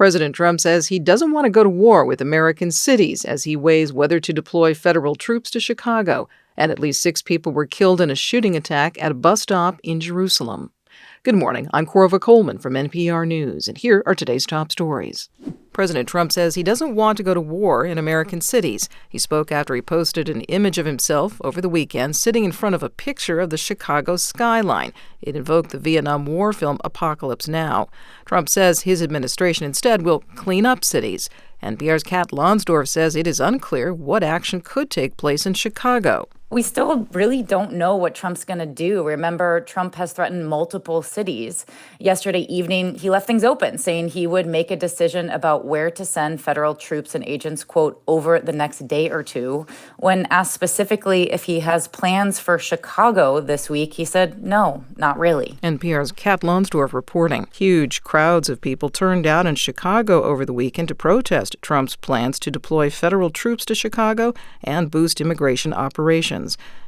President Trump says he doesn't want to go to war with American cities as he weighs whether to deploy federal troops to Chicago. And at least 6 people were killed in a shooting attack at a bus stop in Jerusalem. Good morning. I'm Corva Coleman from NPR News, and here are today's top stories. President Trump says he doesn't want to go to war in American cities. He spoke after he posted an image of himself over the weekend sitting in front of a picture of the Chicago skyline. It invoked the Vietnam War film Apocalypse Now. Trump says his administration instead will clean up cities. NPR's Kat Lonsdorf says it is unclear what action could take place in Chicago. We still really don't know what Trump's going to do. Remember, Trump has threatened multiple cities. Yesterday evening, he left things open, saying he would make a decision about where to send federal troops and agents, quote, over the next day or two. When asked specifically if he has plans for Chicago this week, he said, no, not really. NPR's Kat Lonsdorf reporting. Huge crowds of people turned out in Chicago over the weekend to protest Trump's plans to deploy federal troops to Chicago and boost immigration operations.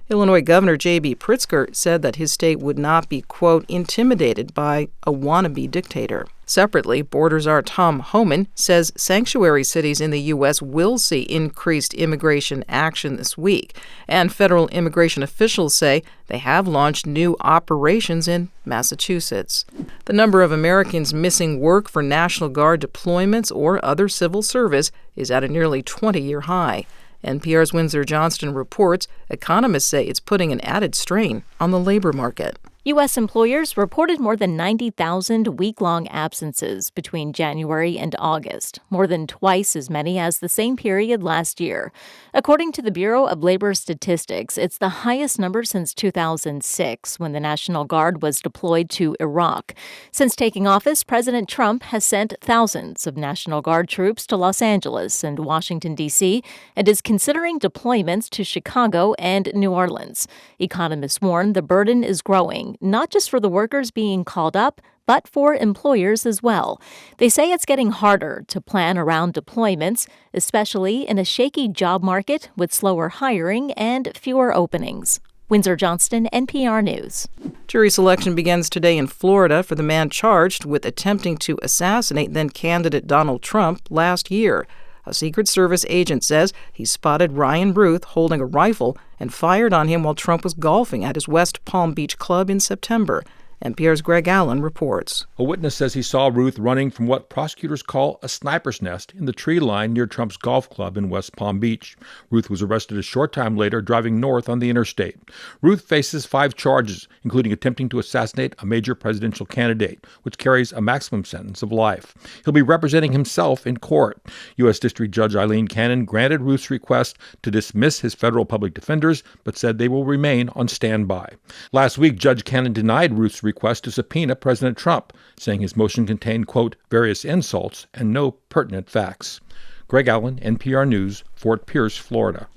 Illinois Governor J.B. Pritzker said that his state would not be, quote, intimidated by a wannabe dictator. Separately, Border Czar Tom Homan says sanctuary cities in the U.S. will see increased immigration action this week. And federal immigration officials say they have launched new operations in Massachusetts. The number of Americans missing work for National Guard deployments or other civil service is at a nearly 20-year high. NPR's Windsor Johnston reports economists say it's putting an added strain on the labor market. U.S. employers reported more than 90,000 week-long absences between January and August, more than twice as many as the same period last year. According to the Bureau of Labor Statistics, it's the highest number since 2006, when the National Guard was deployed to Iraq. Since taking office, President Trump has sent thousands of National Guard troops to Los Angeles and Washington, D.C., and is considering deployments to Chicago and New Orleans. Economists warn the burden is growing, not just for the workers being called up, but for employers as well. They say it's getting harder to plan around deployments, especially in a shaky job market with slower hiring and fewer openings. Windsor Johnston, NPR News. Jury selection begins today in Florida for the man charged with attempting to assassinate then-candidate Donald Trump last year. A Secret Service agent says he spotted Ryan Ruth holding a rifle and fired on him while Trump was golfing at his West Palm Beach club in September. NPR's Greg Allen reports. A witness says he saw Ruth running from what prosecutors call a sniper's nest in the tree line near Trump's golf club in West Palm Beach. Ruth was arrested a short time later driving north on the interstate. Ruth faces 5 charges, including attempting to assassinate a major presidential candidate, which carries a maximum sentence of life. He'll be representing himself in court. U.S. District Judge Eileen Cannon granted Ruth's request to dismiss his federal public defenders, but said they will remain on standby. Last week, Judge Cannon denied Ruth's request to subpoena President Trump, saying his motion contained, quote, various insults and no pertinent facts. Greg Allen, NPR News, Fort Pierce, Florida.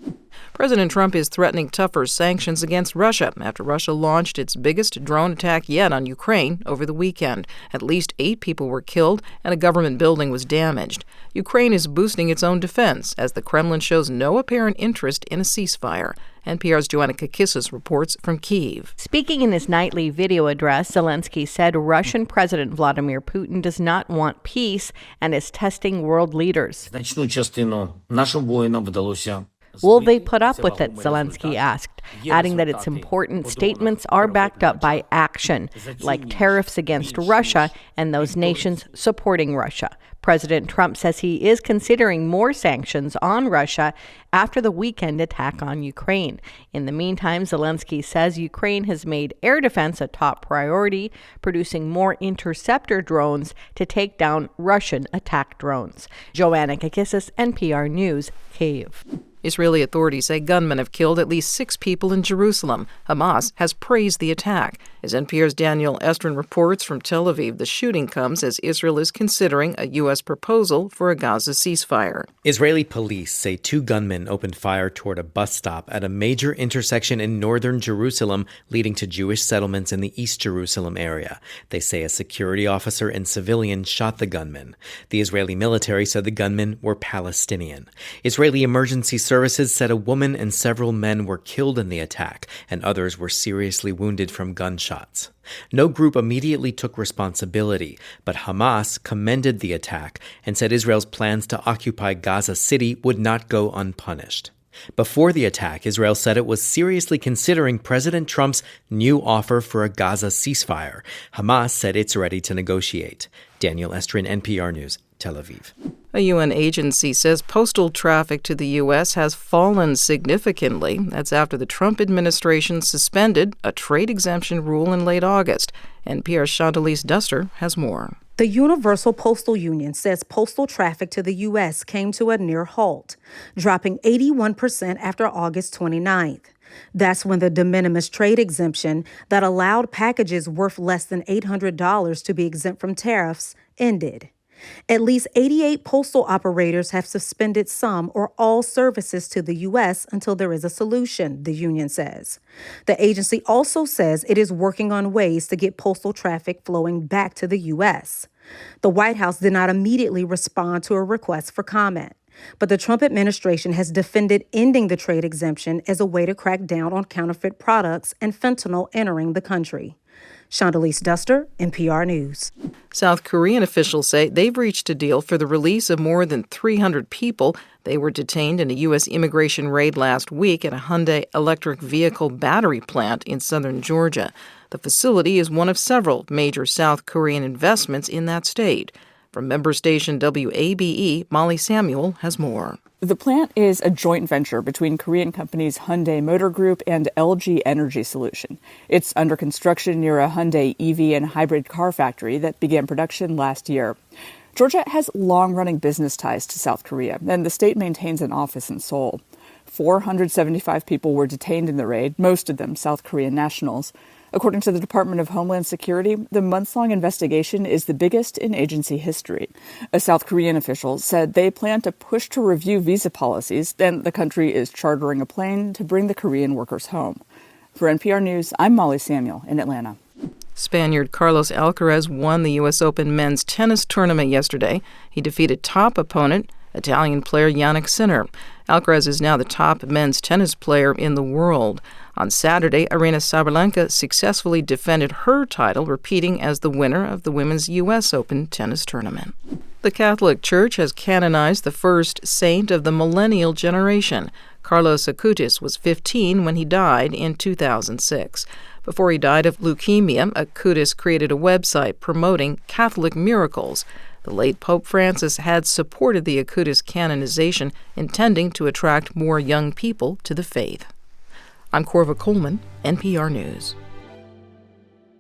President Trump is threatening tougher sanctions against Russia after Russia launched its biggest drone attack yet on Ukraine over the weekend. At least 8 people were killed and a government building was damaged. Ukraine is boosting its own defense as the Kremlin shows no apparent interest in a ceasefire. NPR's Joanna Kakissis reports from Kyiv. Speaking in his nightly video address, Zelensky said Russian President Vladimir Putin does not want peace and is testing world leaders. Will they put up with it, Zelensky asked, adding that its important statements are backed up by action, like tariffs against Russia and those nations supporting Russia. President Trump says he is considering more sanctions on Russia after the weekend attack on Ukraine. In the meantime, Zelensky says Ukraine has made air defense a top priority, producing more interceptor drones to take down Russian attack drones. Joanna Kakissis, NPR News, Kyiv. Israeli authorities say gunmen have killed at least 6 people in Jerusalem. Hamas has praised the attack. As NPR's Daniel Estrin reports from Tel Aviv, the shooting comes as Israel is considering a U.S. proposal for a Gaza ceasefire. Israeli police say 2 gunmen opened fire toward a bus stop at a major intersection in northern Jerusalem, leading to Jewish settlements in the East Jerusalem area. They say a security officer and civilian shot the gunmen. The Israeli military said the gunmen were Palestinian. Israeli emergency services said a woman and several men were killed in the attack, and others were seriously wounded from gunshots. gunshots. No group immediately took responsibility, but Hamas commended the attack and said Israel's plans to occupy Gaza City would not go unpunished. Before the attack, Israel said it was seriously considering President Trump's new offer for a Gaza ceasefire. Hamas said it's ready to negotiate. Daniel Estrin, NPR News, Tel Aviv. A UN agency says postal traffic to the U.S. has fallen significantly. That's after the Trump administration suspended a trade exemption rule in late August. NPR's Chantalise Duster has more. The Universal Postal Union says postal traffic to the U.S. came to a near halt, dropping 81% after August 29th. That's when the de minimis trade exemption that allowed packages worth less than $800 to be exempt from tariffs ended. At least 88 postal operators have suspended some or all services to the U.S. until there is a solution, the union says. The agency also says it is working on ways to get postal traffic flowing back to the U.S. The White House did not immediately respond to a request for comment, but the Trump administration has defended ending the trade exemption as a way to crack down on counterfeit products and fentanyl entering the country. Chantalise Duster, NPR News. South Korean officials say they've reached a deal for the release of more than 300 people. They were detained in a U.S. immigration raid last week at a Hyundai electric vehicle battery plant in southern Georgia. The facility is one of several major South Korean investments in that state. From member station WABE, Molly Samuel has more. The plant is a joint venture between Korean companies Hyundai Motor Group and LG Energy Solution. It's under construction near a Hyundai EV and hybrid car factory that began production last year. Georgia has long-running business ties to South Korea, and the state maintains an office in Seoul. 475 people were detained in the raid, most of them South Korean nationals. According to the Department of Homeland Security, the months-long investigation is the biggest in agency history. A South Korean official said they plan to push to review visa policies, and the country is chartering a plane to bring the Korean workers home. For NPR News, I'm Molly Samuel in Atlanta. Spaniard Carlos Alcaraz won the U.S. Open men's tennis tournament yesterday. He defeated top opponent, Italian player Jannik Sinner. Alcaraz is now the top men's tennis player in the world. On Saturday, Sabalenka successfully defended her title, repeating as the winner of the women's U.S. Open tennis tournament. The Catholic Church has canonized the first saint of the Millennial generation. Carlos Acutis was 15 when he died in 2006. Before he died of leukemia, Acutis created a website promoting Catholic miracles. The late Pope Francis had supported the Acutis canonization, intending to attract more young people to the faith. I'm Corva Coleman, NPR News.